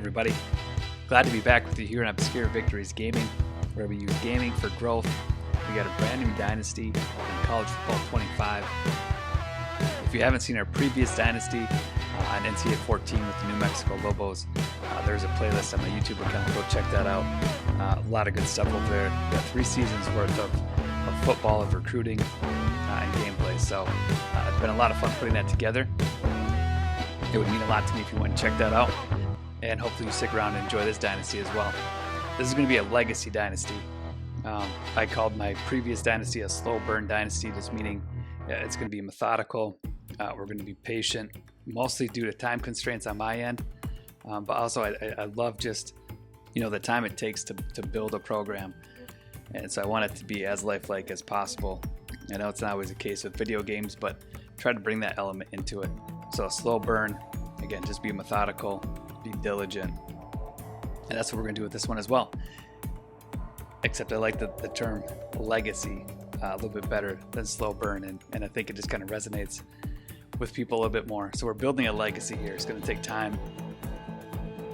everybody. Glad to be back with you here on Obscure Victories Gaming, where we use gaming for growth. We got a brand new Dynasty in College Football 25. If you haven't seen our previous Dynasty on NCAA 14 with the New Mexico Lobos, there's a playlist on my YouTube account. Go check that out. A lot of good stuff over there. We got 3 seasons worth of football, of recruiting, and gameplay. So it's been a lot of fun putting that together. It would mean a lot to me if you want to check that out. And hopefully you stick around and enjoy this Dynasty as well. This is going to be a legacy Dynasty. I called my previous Dynasty a slow burn Dynasty, just meaning it's going to be methodical. We're going to be patient, mostly due to time constraints on my end. But also I love just, the time it takes to build a program. And so I want it to be as lifelike as possible. I know it's not always the case with video games, but try to bring that element into it. So a slow burn, again, just be methodical, be diligent. And that's what we're going to do with this one as well. Except I like the term legacy a little bit better than slow burn. And I think it just kind of resonates with people a little bit more. So we're building a legacy here. It's going to take time.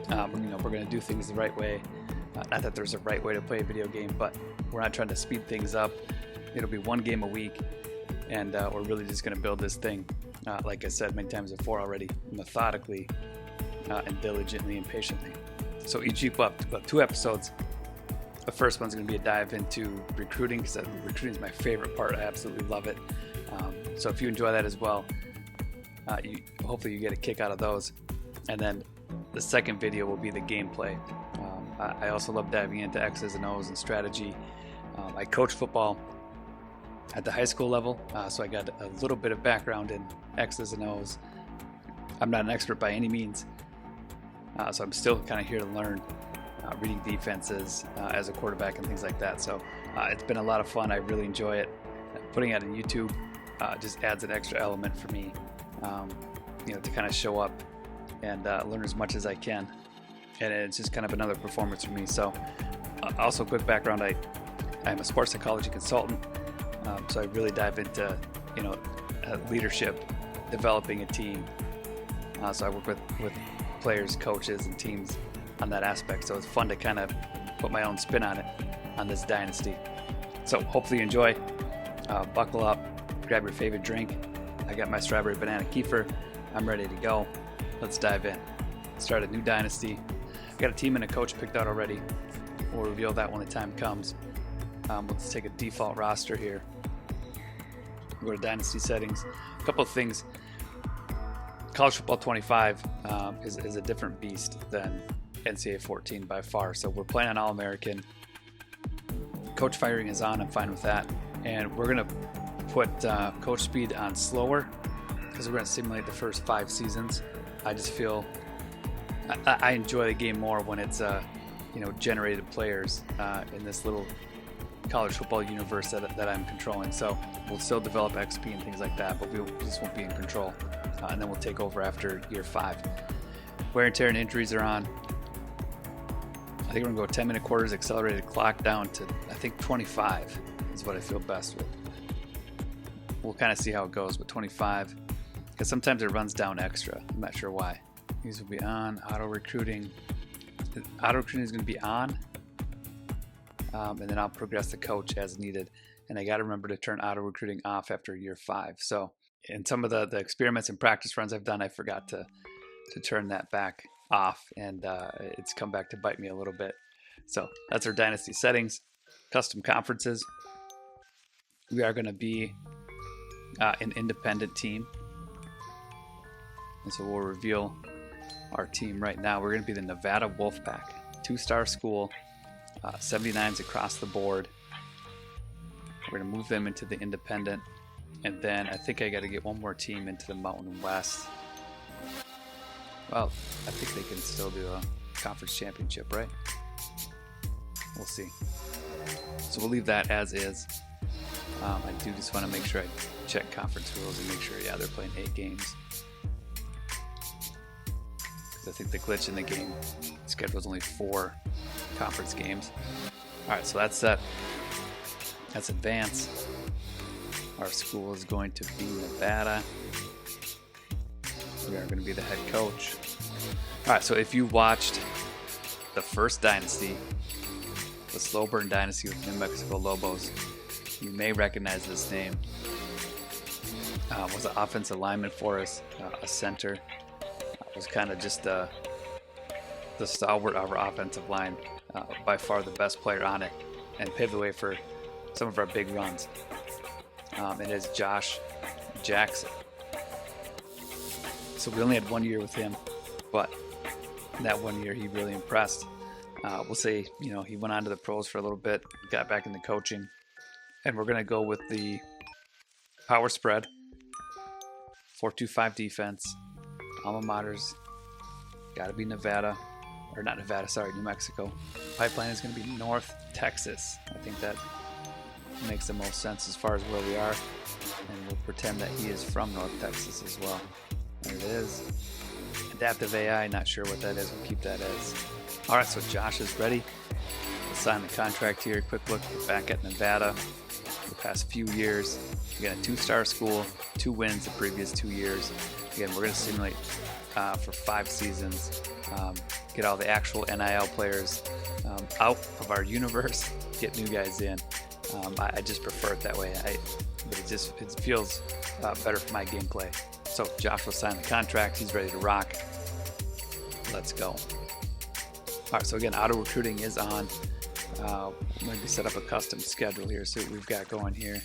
We're going to do things the right way. Not that there's a right way to play a video game, but we're not trying to speed things up. It'll be 1 game a week. And we're really just going to build this thing, like I said many times before already, methodically and diligently and patiently. So each week we'll have about 2 episodes. The first one's going to be a dive into recruiting, because recruiting is my favorite part. I absolutely love it. So if you enjoy that as well, hopefully you get a kick out of those. And then the second video will be the gameplay. I also love diving into X's and O's and strategy. I coach football at the high school level, so I got a little bit of background in X's and O's. I'm not an expert by any means, so I'm still kind of here to learn, reading defenses as a quarterback and things like that. So it's been a lot of fun. I really enjoy it. Putting it on YouTube just adds an extra element for me, to kind of show up and learn as much as I can. And it's just kind of another performance for me. So also quick background, I'm a sports psychology consultant. So I really dive into, leadership, developing a team. So I work with players, coaches, and teams on that aspect. So it's fun to kind of put my own spin on it, on this Dynasty. So hopefully you enjoy. Buckle up, grab your favorite drink. I got my strawberry banana kefir. I'm ready to go. Let's dive in. Start a new Dynasty. I got a team and a coach picked out already. We'll reveal that when the time comes. Let's take a default roster here. Go to Dynasty settings. A couple of things. College Football 25 is a different beast than NCAA 14 by far. So we're playing on All-American. Coach firing is on. I'm fine with that. And we're going to put coach speed on slower, because we're going to simulate the first 5 seasons. I just feel I enjoy the game more when it's generated players in this little college football universe that I'm controlling. So we'll still develop XP and things like that, but we just won't be in control. And then we'll take over after year 5. Wear and tear and injuries are on. I think we're going to go 10-minute quarters, accelerated clock down to, I think, 25 is what I feel best with. We'll kind of see how it goes with 25, because sometimes it runs down extra. I'm not sure why. These will be on. Auto recruiting. Auto recruiting is going to be on. And then I'll progress the coach as needed. And I got to remember to turn auto recruiting off after year 5. So in some of the experiments and practice runs I've done, I forgot to turn that back off. And it's come back to bite me a little bit. So that's our Dynasty settings. Custom conferences. We are going to be an independent team. And so we'll reveal our team right now. We're going to be the Nevada Wolfpack. 2-star school. 79s across the board. We're going to move them into the independent. And then I think I got to get one more team into the Mountain West. Well, I think they can still do a conference championship, right? We'll see. So we'll leave that as is. I do just want to make sure I check conference rules and make sure, they're playing 8 games. Because I think the glitch in the game schedule is only 4 conference games. All right, so that's set. That's advanced. Our school is going to be Nevada. We are going to be the head coach. All right, so if you watched the first dynasty, the slow burn dynasty with New Mexico Lobos. You may recognize this name. Was an offensive lineman for us, a center. Was kind of just the stalwart of our offensive line, by far the best player on it, and paved the way for some of our big runs. It is Josh Jackson. So we only had 1 year with him, but that 1 year he really impressed. We'll say, he went on to the pros for a little bit, got back into coaching, and we're going to go with the power spread, 4-2-5 defense, alma maters, got to be Nevada, or not Nevada, sorry, New Mexico. Pipeline is going to be North Texas. I think that makes the most sense as far as where we are, and we'll pretend that he is from North Texas as well. There it is. Adaptive AI, not sure what that is, we'll keep that as. Alright, so Josh is ready. We'll sign the contract here. Quick look back at Nevada. The past few years, we got a 2-star school, 2 wins the previous 2 years. Again, we're going to simulate for 5 seasons, get all the actual NIL players out of our universe, get new guys in. I just prefer it that way. But it feels better for my gameplay. So Josh will sign the contract. He's ready to rock. Let's go. All right. So again, auto recruiting is on. Maybe set up a custom schedule here. See what we've got going here.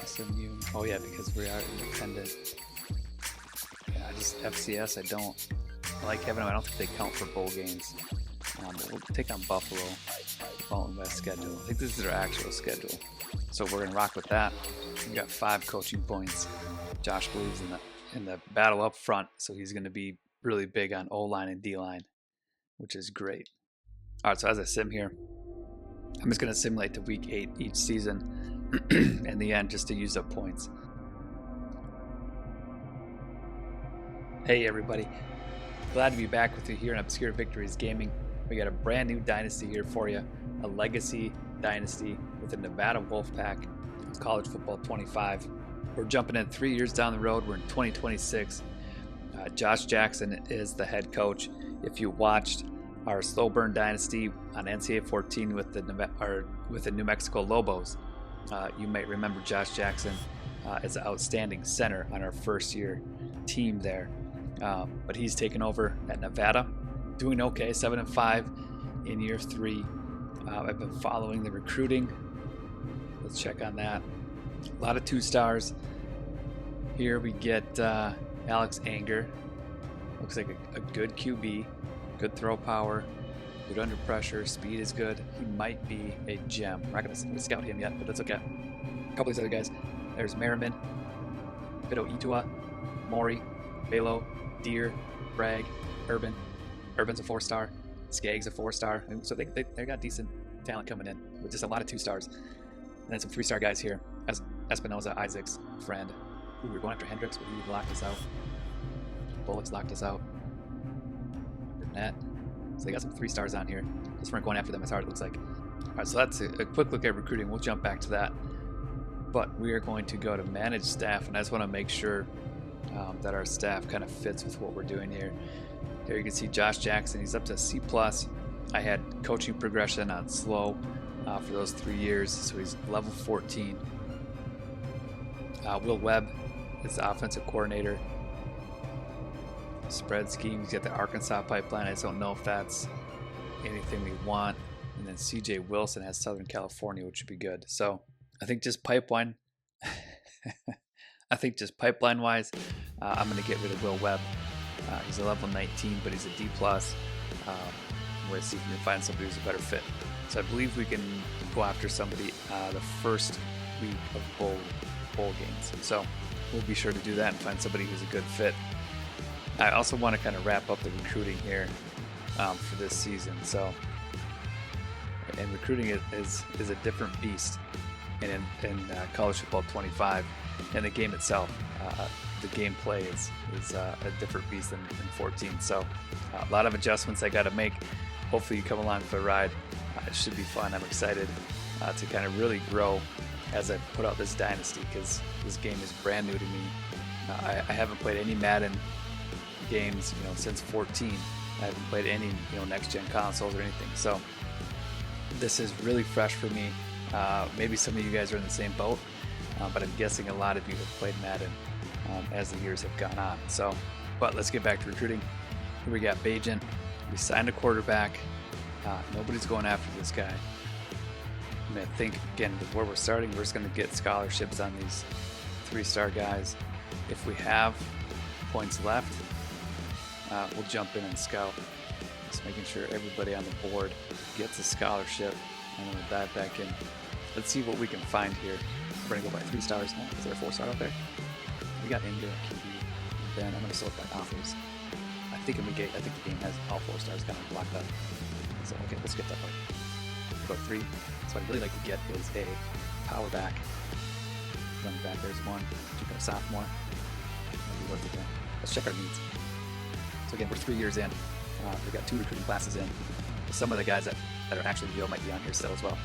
SMU. Oh yeah, because we are independent. Yeah, just FCS. I like having them. I don't think they count for bowl games. But we'll take on Buffalo. Following that schedule. I think this is their actual schedule. So we're gonna rock with that. We got 5 coaching points. Josh believes in the battle up front, so he's going to be really big on O-line and D-line, which is great. All right, so as I sim here, I'm just going to simulate to week 8 each season in the end just to use up points. Hey everybody, glad to be back with you here in Obscure Victories Gaming. We got a brand new dynasty here for you, a legacy dynasty with the Nevada Wolfpack. It's College Football 25. We're jumping in 3 years down the road. We're in 2026. Josh Jackson is the head coach. If you watched our slow burn dynasty on NCAA 14 with the New Mexico Lobos, you might remember Josh Jackson as an outstanding center on our first year team there. But he's taken over at Nevada, doing okay, 7-5 in year 3. I've been following the recruiting. Let's check on that. A lot of 2-stars. Here we get Alex Anger. Looks like a good QB. Good throw power. Good under pressure. Speed is good. He might be a gem. We're not going to scout him yet, but that's okay. A couple of these other guys. There's Merriman, Vito Itua, Maury, Belo, Deer, Bragg, Urban. Urban's a 4-star. Skaggs a 4-star. So they got decent talent coming in with just a lot of 2-stars. And then some 3-star guys here. Espinoza, Isaacs, Friend. Ooh, we're going after Hendricks, but he locked us out. Bullock's locked us out. Burnett. So they got some 3-stars on here. Just weren't going after them as hard, it looks like. All right, so that's a quick look at recruiting. We'll jump back to that. But we are going to go to manage staff, and I just want to make sure that our staff kind of fits with what we're doing here. There you can see Josh Jackson. He's up to C+. I had coaching progression on slow for those 3 years, so he's level 14. Will Webb is the offensive coordinator. Spread scheme, he's got the Arkansas pipeline. I just don't know if that's anything we want. And then CJ Wilson has Southern California, which would be good. So I think just pipeline. I think just pipeline wise, I'm going to get rid of Will Webb. He's a level 19, but he's a D+. We'll see if we can find somebody who's a better fit. So I believe we can go after somebody the first week of bowl games. So we'll be sure to do that and find somebody who's a good fit. I also want to kind of wrap up the recruiting here for this season. So, and recruiting is a different beast in College Football 25, and the game itself, the gameplay is a different beast than 14. So a lot of adjustments I got to make. Hopefully you come along for the ride. It should be fun. I'm excited to kind of really grow as I put out this dynasty, because this game is brand new to me. I haven't played any Madden games, since 14, I haven't played any, next gen consoles or anything. So this is really fresh for me. Maybe some of you guys are in the same boat, but I'm guessing a lot of you have played Madden as the years have gone on. So, but let's get back to recruiting. Here we got Bajan. We signed a quarterback. Nobody's going after this guy. I think, again, with where we're starting, we're just going to get scholarships on these 3-star guys. If we have points left, we'll jump in and scout. Just making sure everybody on the board gets a scholarship, and then we'll dive back in. Let's see what we can find here. We're going to go by 3 stars now. Is there a 4-star out there? We got India, QB, and then I'm going to sort by offers. I think the game has all 4 stars kind of blocked up. So, okay, let's get that part. We'll go 3. So what I'd really like to get is a power back. Running back, there's one. Check out sophomore. Maybe worth it there. Let's check our needs. So again, we're 3 years in. We've got 2 recruiting classes in. Some of the guys that are actually real might be on here still as well.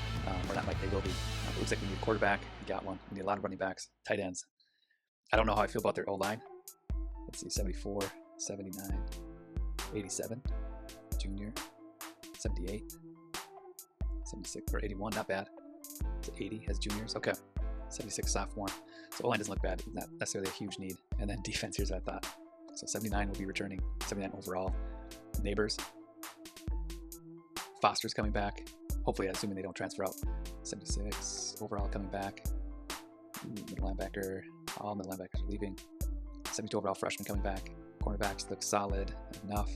Or not like they will be. It looks like we need a quarterback. We got one. We need a lot of running backs, tight ends. I don't know how I feel about their O-line. Let's see, 74, 79, 87, junior, 78, 76, or 81, not bad. So 80 has juniors, okay. 76 sophomore. So O-line doesn't look bad, not necessarily a huge need. And then defense, here's what I thought. So 79 will be returning, 79 overall. Neighbors. Foster's coming back. Hopefully, assuming they don't transfer out. 76 overall coming back. Middle linebacker. All middle linebackers are leaving. 72 overall freshman coming back. Cornerbacks look solid enough.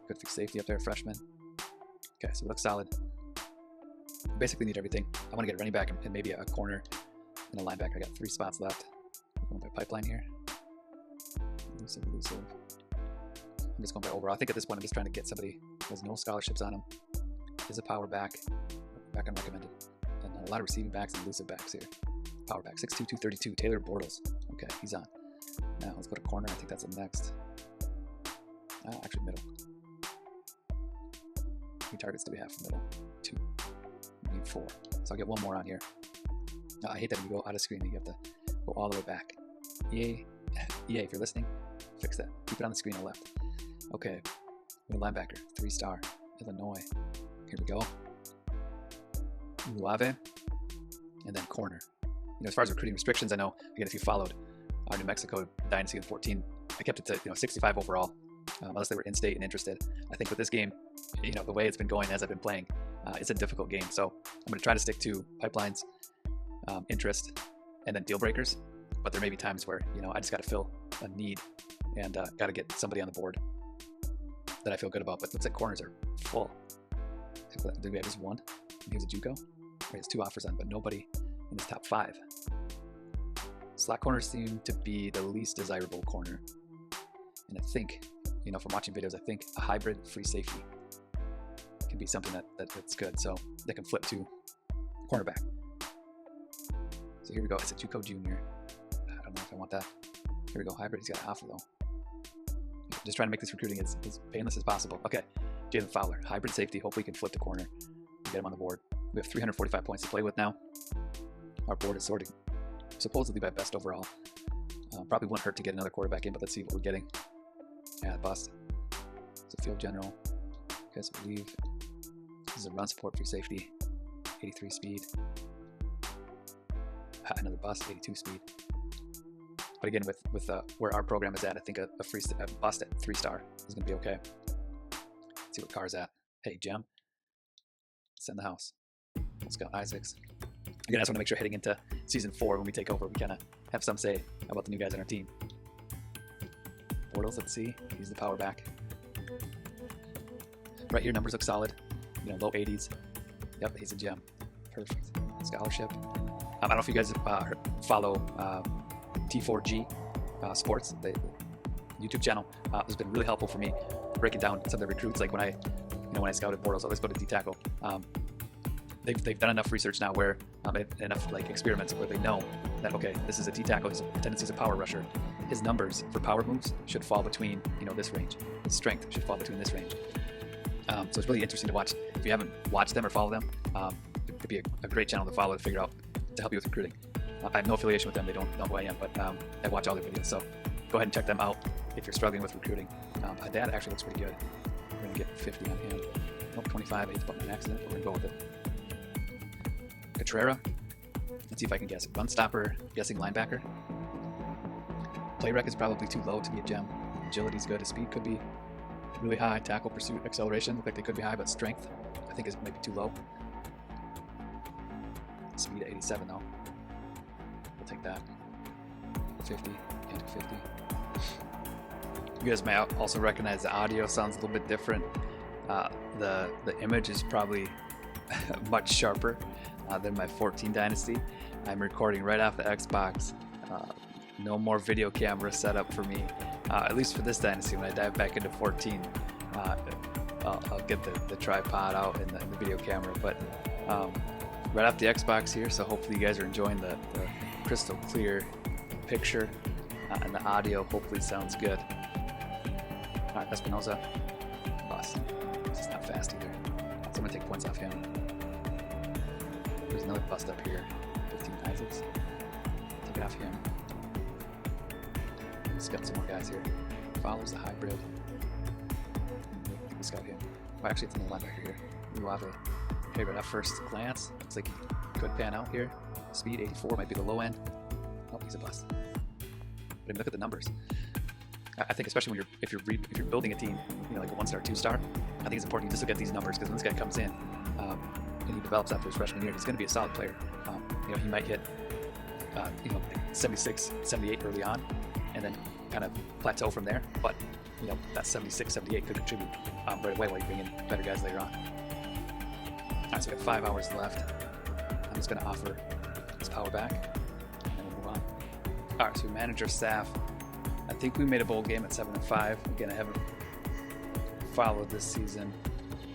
Good for safety up there, freshman. Okay, so it looks solid. Basically need everything. I want to get a running back and maybe a corner and a linebacker. I got 3 spots left. I'm going by pipeline here. Elusive. I'm just going by overall. I think at this point I'm just trying to get somebody who has no scholarships on him. Is a power back. Back unrecommended. And a lot of receiving backs and elusive backs here. Power back, 6'2", 232. Taylor Bortles. Okay, he's on. Now let's go to corner. I think that's the next. Actually, middle. How many targets do we have for middle? 2. We need 4. So I'll get 1 more on here. I hate that when you go out of screen and you have to go all the way back. EA, if you're listening, fix that. Keep it on the screen on the left. Okay, middle linebacker, 3-star, Illinois. Here we go. Uave, and then corner. As far as recruiting restrictions, I know, again, if you followed our New Mexico Dynasty in 14, I kept it to 65 overall, unless they were in-state and interested. I think with this game, the way it's been going as I've been playing, it's a difficult game. So I'm going to try to stick to pipelines, interest, and then deal breakers. But there may be times where, I just got to fill a need and got to get somebody on the board that I feel good about. But it looks like corners are full. Do we have just 1? He was a JUCO. He has 2 offers on, but nobody in his top 5. Slot corners seem to be the least desirable corner. And I think, from watching videos, I think a hybrid free safety can be something that's good. So they can flip to cornerback. So here we go. It's a JUCO junior. I don't know if I want that. Here we go. Hybrid. He's got an offer though. Just trying to make this recruiting as painless as possible. Okay. Jalen Fowler, hybrid safety. Hopefully, we can flip the corner and get him on the board. We have 345 points to play with now. Our board is sorting supposedly by best overall. Probably wouldn't hurt to get another quarterback in, but let's see what we're getting. Yeah, bust. It's a field general. Okay, so we leave. This is a run support for safety. 83 speed. Another bust, 82 speed. But again, with where our program is at, I think a bust at 3-star is going to be okay. Let's see what Carr's at. Hey, Gem. Send the house. Let's go, Isaacs. Again, I just want to make sure heading into season 4, when we take over, we kind of have some say about the new guys on our team. Bortles, let's see. He's the power back. Right here, numbers look solid. Low 80s. Yep, he's a gem. Perfect. Scholarship. I don't know if you guys follow T4G Sports, the YouTube channel. It's been really helpful for me breaking down some of the recruits. Like when I scouted Bortles, I always go to D-tackle. They've done enough research now where enough experiments where they know that this is a D-tackle. His tendency is a power rusher. His numbers for power moves should fall between this range. His strength should fall between this range. So it's really interesting to watch. If you haven't watched them or followed them, it could be a great channel to follow to figure out to help you with recruiting. I have no affiliation with them. They don't know who I am, but I watch all their videos. So go ahead and check them out if you're struggling with recruiting. Haddad actually looks pretty good. We're going to get 50 on him. Nope, 25, 8th button accident, but we're going to go with it. Catrera. Let's see if I can guess. Run stopper, guessing linebacker. Play rec is probably too low to be a gem. Agility's good. Speed could be really high. Tackle, pursuit, acceleration look like they could be high, but strength I think is maybe too low. Speed at 87 though. We'll take that. 50 and 50. You guys may also recognize the audio sounds a little bit different. The image is probably much sharper than my 14 Dynasty. I'm recording right off the Xbox. No more video camera setup for me, at least for this Dynasty. When I dive back into 14, I'll get the tripod out and the video camera, but right off the Xbox here, so hopefully you guys are enjoying the crystal clear picture, and the audio hopefully sounds good. Alright, Espinoza, bust. He's not fast either, so I'm going to take points off him. There's another bust up here, 15 Isaacs. Take it off him. He's got some more guys here. Follows the hybrid. Let's go him. Well, actually, it's in the linebacker here. Uave. Okay, but at first glance, looks like he could pan out here. Speed 84 might be the low end. Oh, he's a bust. But I mean, look at the numbers. I think especially when if you're building a team, like a 1-star, 2-star, I think it's important you just look at these numbers, because when this guy comes in and he develops after his freshman year, he's going to be a solid player. He might hit 76, 78 early on, and then kind of plateau from there. But that 76, 78 could contribute right away while you bring in better guys later on. All right, so we have 5 hours left. I'm just going to offer this power back, and then we'll move on. All right, so we manage our staff. I think we made a bowl game at 7-5. Again, I haven't followed this season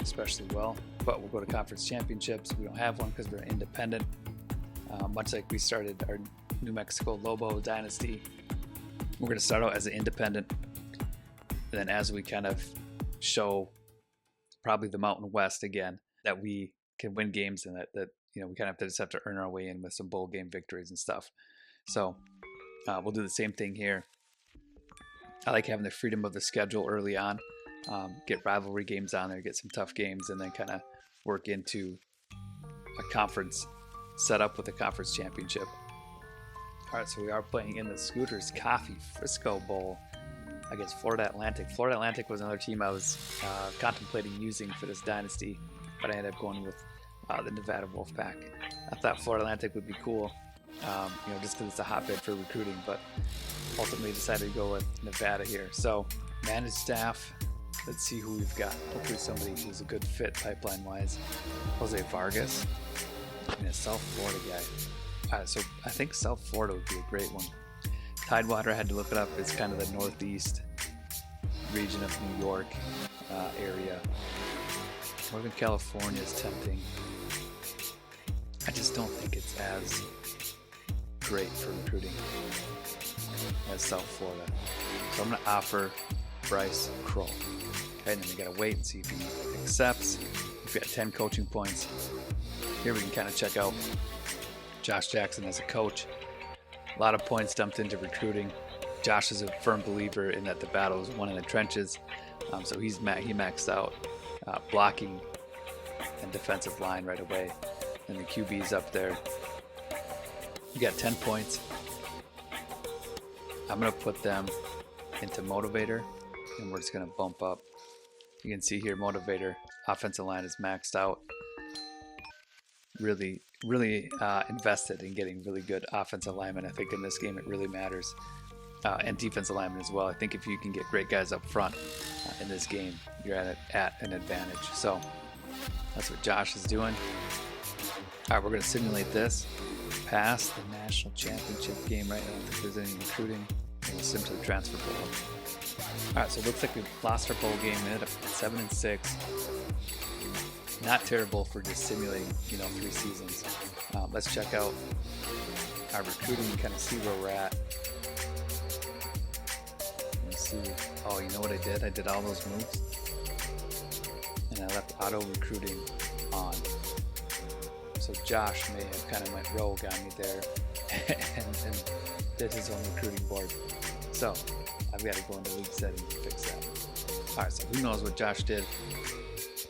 especially well, but we'll go to conference championships. We don't have one because we're independent. Much like we started our New Mexico Lobos Dynasty, we're going to start out as an independent, and then as we kind of show probably the Mountain West again that we can win games, and that we kind of just have to earn our way in with some bowl game victories and stuff. So we'll do the same thing here. I like having the freedom of the schedule early on, get rivalry games on there, get some tough games, and then kind of work into a conference setup with a conference championship. All right, so we are playing in the Scooters Coffee Frisco Bowl against Florida Atlantic. Florida Atlantic was another team I was contemplating using for this Dynasty, but I ended up going with the Nevada Wolfpack. I thought Florida Atlantic would be cool, just because it's a hotbed for recruiting, but ultimately decided to go with Nevada here. So, managed staff, let's see who we've got. Hopefully somebody who's a good fit pipeline-wise. Jose Vargas, and a South Florida guy. So I think South Florida would be a great one. Tidewater, I had to look it up. It's kind of the northeast region of New York area. Northern California is tempting. I just don't think it's as great for recruiting as South Florida. So I'm going to offer Bryce Kroll. Okay, and then we got to wait and see if he accepts. We've got 10 coaching points. Here we can kind of check out Josh Jackson as a coach. A lot of points dumped into recruiting. Josh is a firm believer in that the battle is won in the trenches. So he maxed out blocking and defensive line right away. And the QB's up there. You got 10 points. I'm going to put them into Motivator, and we're just going to bump up. You can see here, Motivator, offensive line is maxed out. Really invested in getting really good offensive linemen. I think in this game it really matters. And defensive linemen as well. I think if you can get great guys up front in this game, you're at an advantage. So that's what Josh is doing. All right, we're going to simulate this. Pass the national championship game, right? I don't think there's any recruiting. We'll sim to the transfer portal. All right, so it looks like we've lost our bowl game. We ended up at 7-6. Not terrible for just simulating, 3 seasons. Let's check out our recruiting and kind of see where we're at. Let's see. Oh, you know what I did? I did all those moves, and I left auto recruiting on. So Josh may have kind of went rogue on me there and did his own recruiting board. So I've got to go into league settings to fix that. All right, so who knows what Josh did?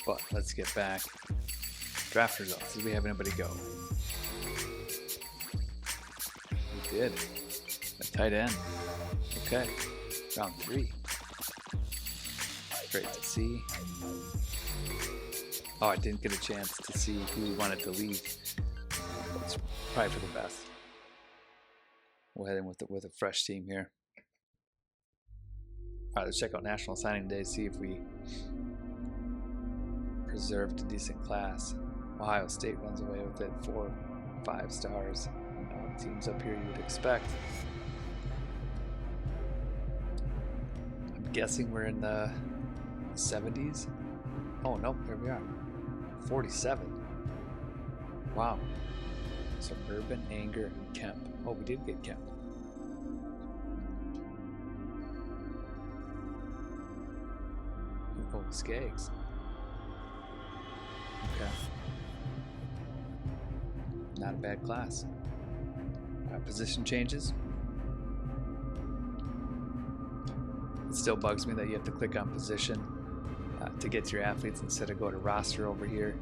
But let's get back. Draft results. Did we have anybody go? We did. A tight end. Okay. Round 3. Great to see. Oh, I didn't get a chance to see who we wanted to leave. It's probably for the best. We'll head in with a fresh team here. All right, let's check out National Signing Day, see if we preserved a decent class. Ohio State runs away with it, 4 5 stars. Teams up here you would expect. I'm guessing we're in the 70s. Oh, nope, here we are. 47. Wow. Suburban, Anger, and Kemp. Oh, we did get Kemp. Oh, Skaggs. Okay. Not a bad class. Position changes. It still bugs me that you have to click on position to get to your athletes instead of go to roster over here.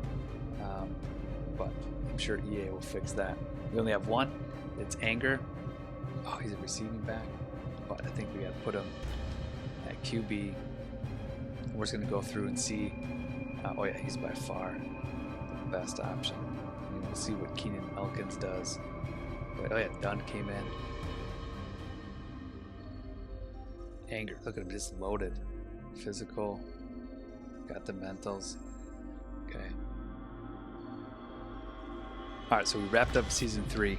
But I'm sure EA will fix that. We only have one. It's Anger. Oh, he's a receiving back. But I think we got to put him at QB. We're just going to go through and see. Oh yeah, he's by far the best option. And we'll see what Keenan Elkins does. Oh yeah, Dunn came in. Anger, look at him, just loaded. Physical. Got the mentals. Okay. Alright, so we wrapped up season 3.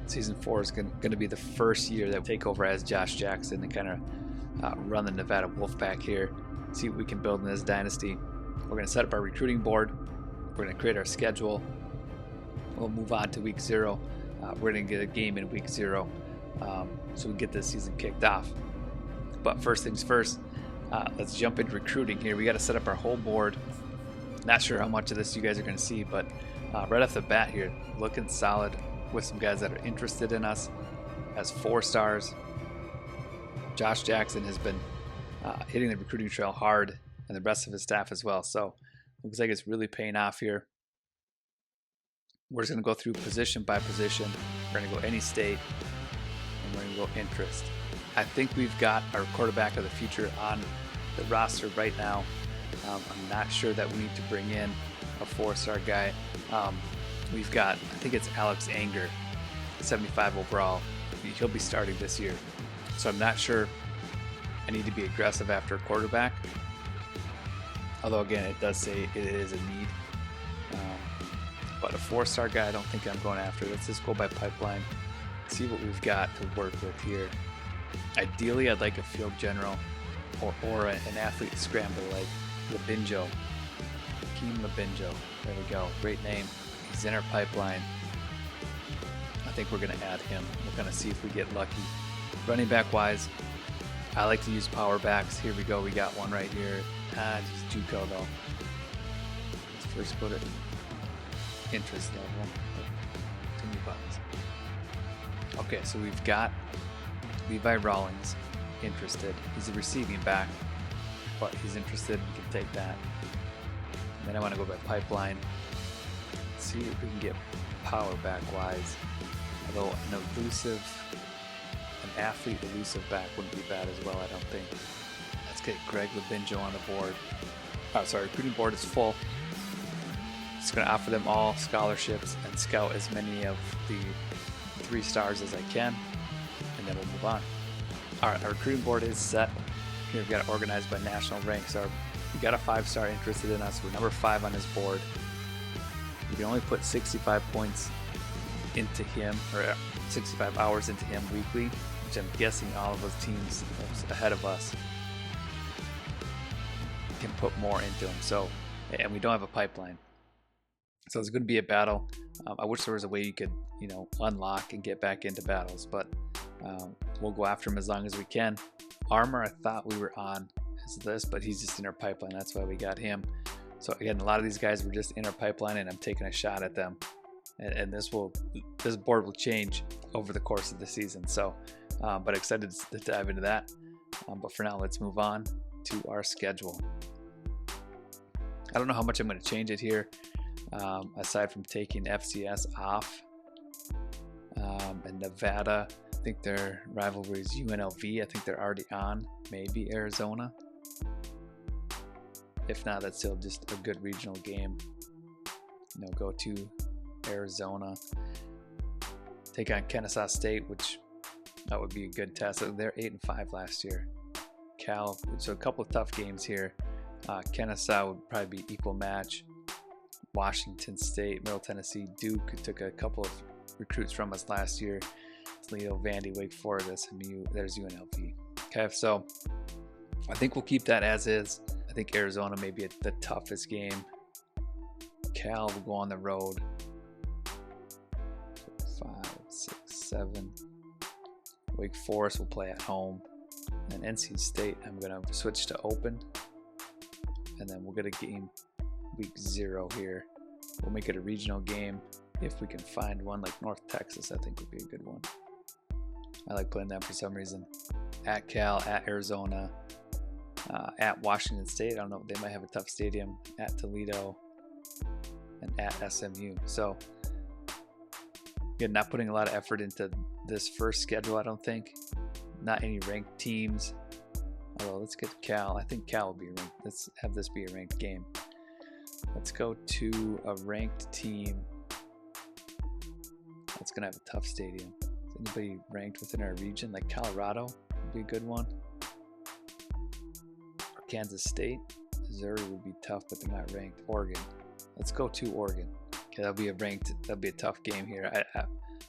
Season 4 is going to be the first year that we take over as Josh Jackson and kind of run the Nevada Wolfpack here. See what we can build in this dynasty. We're going to set up our recruiting board. We're going to create our schedule. We'll move on to week 0. We're going to get a game in week 0 so we get this season kicked off. But first things first, let's jump into recruiting here. We got to set up our whole board. Not sure how much of this you guys are going to see, but right off the bat here, looking solid with some guys that are interested in us as 4 stars. Josh Jackson has been hitting the recruiting trail hard, and the rest of his staff as well. So looks like it's really paying off here. We're just going to go through position by position. We're going to go any state, and we're going to go interest. I think we've got our quarterback of the future on the roster right now. I'm not sure that we need to bring in a 4-star guy. We've got, I think it's Alex Anger, 75 overall. He'll be starting this year. So I'm not sure I need to be aggressive after a quarterback. Although again, it does say it is a need. But a 4-star guy, I don't think I'm going after. Let's just go by pipeline, see what we've got to work with here. Ideally, I'd like a field general or an athlete scrambler like Labinjo. Keem Labinjo. There we go. Great name. He's in our pipeline. I think we're going to add him. We're going to see if we get lucky. Running back wise, I like to use power backs. Here we go. We got one right here. Just JUCO though. Let's first put it interest level. Too many buttons. Okay, so we've got Levi Rawlings interested. He's a receiving back, but he's interested. We can take that. And then I want to go by pipeline. See if we can get power back wise. Although an athlete elusive back wouldn't be bad as well, I don't think. Let's get Greg Labinjo on the board. Oh, sorry, recruiting board is full. Just going to offer them all scholarships and scout as many of the 3 stars as I can, and then we'll move on. All right, our recruiting board is set. Here we've got it organized by national ranks. We got a 5-star interested in us. We're number 5 on his board. You can only put 65 points into him, or 65 hours into him weekly, which I'm guessing all of those teams ahead of us can put more into him. So, and we don't have a pipeline. So it's going to be a battle. I wish there was a way you could, unlock and get back into battles, but we'll go after him as long as we can. Armor, I thought we were on this, but he's just in our pipeline. That's why we got him. So again, a lot of these guys were just in our pipeline, and I'm taking a shot at them. And this board will change over the course of the season. So, but excited to dive into that. But for now, let's move on to our schedule. I don't know how much I'm going to change it here, aside from taking FCS off. And Nevada, I think their rivalry is UNLV. I think they're already on. Maybe Arizona. If not, that's still just a good regional game. Go to Arizona. Take on Kennesaw State, which that would be a good test. They're 8-5 last year. Cal, so a couple of tough games here. Kennesaw would probably be equal match. Washington State, Middle Tennessee, Duke, who took a couple of recruits from us last year. Toledo, Vandy, Wake Forest, SMU, there's UNLV. Okay, so I think we'll keep that as is. I think Arizona may be the toughest game. Cal will go on the road. 5, 6, 7. Wake Forest will play at home. And NC State, I'm going to switch to open. And then we'll get a game week 0 here. We'll make it a regional game. If we can find one like North Texas, I think would be a good one. I like playing that for some reason. At Cal, at Arizona, at Washington State. I don't know, they might have a tough stadium. At Toledo, and at SMU. So, again, not putting a lot of effort into this first schedule, I don't think. Not any ranked teams. Although, let's get Cal. I think Cal will be ranked. Let's have this be a ranked game. Let's go to a ranked team. That's going to have a tough stadium. Is anybody ranked within our region? Like Colorado would be a good one. Or Kansas State. Missouri would be tough, but they're not ranked. Oregon. Let's go to Oregon. Okay, that'll be a tough game here.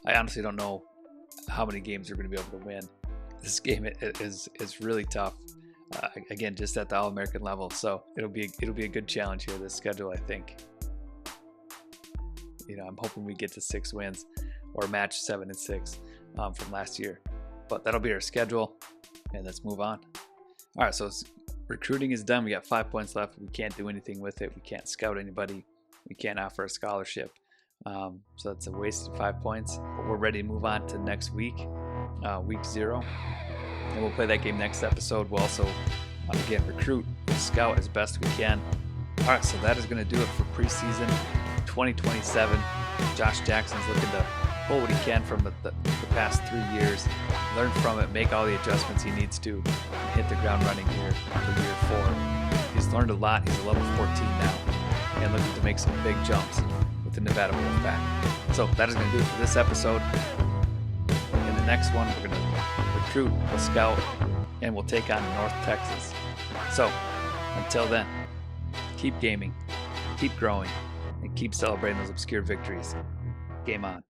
I honestly don't know how many games we're going to be able to win. This game is really tough. Again, just at the All-American level. So it'll be a good challenge here, this schedule, I think. I'm hoping we get to 6 wins or match 7-6 from last year. But that'll be our schedule, and let's move on. All right, so recruiting is done. We got 5 points left. We can't do anything with it. We can't scout anybody. We can't offer a scholarship. So that's a wasted 5 points. But we're ready to move on to next week, week 0. And we'll play that game next episode. We'll also, again, recruit, scout as best we can. All right, so that is going to do it for preseason 2027. Josh Jackson's looking to pull what he can from the past 3 years, learn from it, make all the adjustments he needs to, and hit the ground running here for year 4. He's learned a lot. He's a level 14 now, and looking to make some big jumps with the Nevada Wolfpack. So that is going to do it for this episode. In the next one, we're going to recruit, we'll scout, and we'll take on North Texas. So until then, keep gaming, keep growing, and keep celebrating those obscure victories. Game on.